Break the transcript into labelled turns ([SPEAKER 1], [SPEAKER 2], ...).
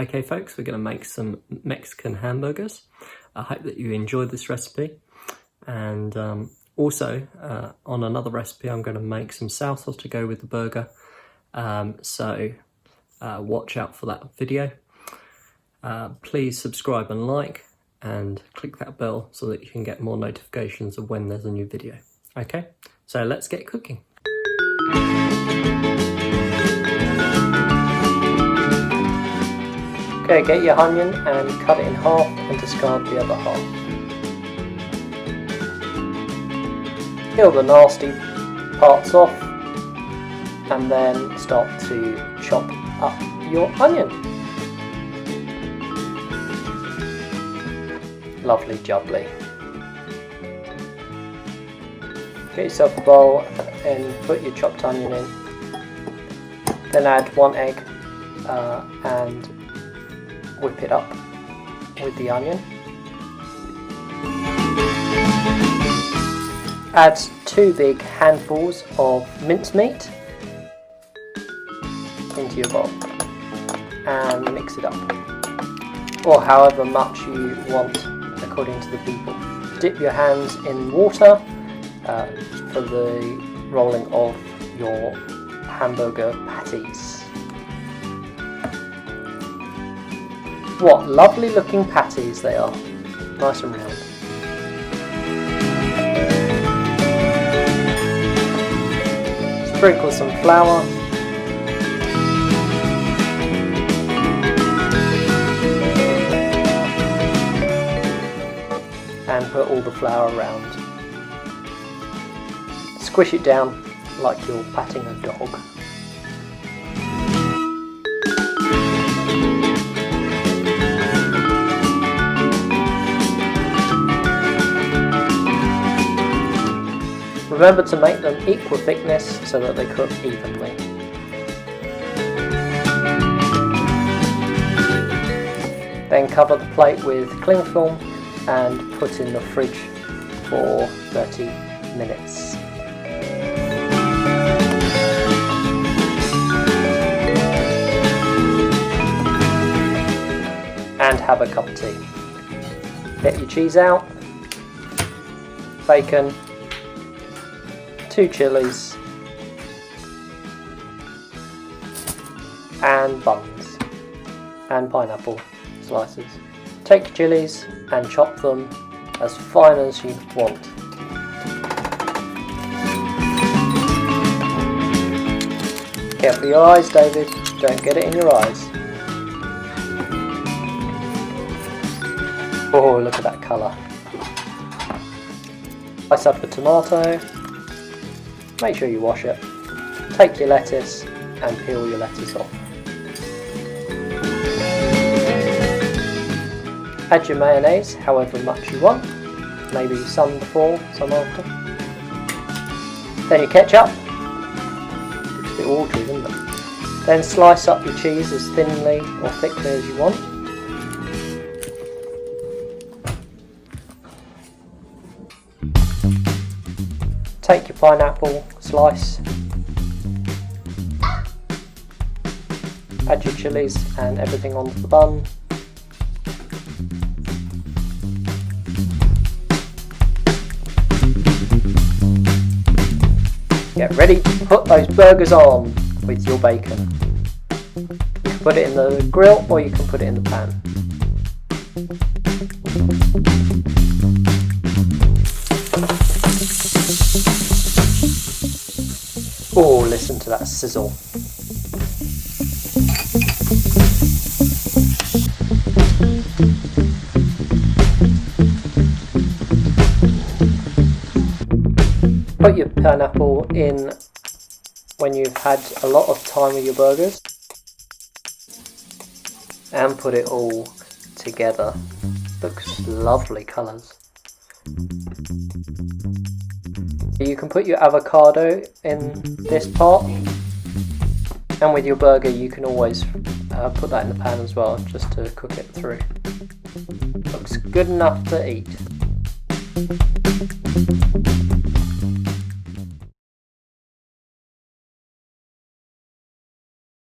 [SPEAKER 1] Okay folks, we're going to make some Mexican hamburgers. I hope that you enjoyed this recipe, and also on another recipe I'm going to make some salsa to go with the burger, so watch out for that video. Please subscribe and like and click that bell so that you can get more notifications of when there's a new video. Okay, so let's get cooking. Okay, get your onion and cut it in half and discard the other half. Peel the nasty parts off and then start to chop up your onion. Lovely jubbly. Get yourself a bowl and put your chopped onion in. Then add 1 egg and whip it up with the onion. Add 2 big handfuls of mincemeat into your bowl and mix it up, or however much you want according to the people. Dip your hands in water for the rolling of your hamburger patties. What lovely looking patties they are, nice and round. Sprinkle some flour. And put all the flour around. Squish it down like you're patting a dog. Remember to make them equal thickness so that they cook evenly. Then cover the plate with cling film and put in the fridge for 30 minutes. And have a cup of tea. Get your cheese out, bacon, 2 chilies and buns and pineapple slices. Take your chilies and chop them as fine as you want. Careful your eyes, David, don't get it in your eyes. Oh, look at that colour. Slice up a tomato. Make sure you wash it. Take your lettuce and peel your lettuce off. Add your mayonnaise, however much you want. Maybe some before, some after. Then your ketchup. It's a bit watery, isn't it? Then slice up your cheese as thinly or thickly as you want. Take your pineapple slice, add your chilies and everything onto the bun. Get ready to put those burgers on with your bacon. You can put it in the grill or you can put it in the pan. Oh, listen to that sizzle. Put your pineapple in when you've had a lot of time with your burgers and put it all together. Looks lovely colours. You can put your avocado in this part, and with your burger you can always put that in the pan as well, just to cook it through. Looks good enough to eat.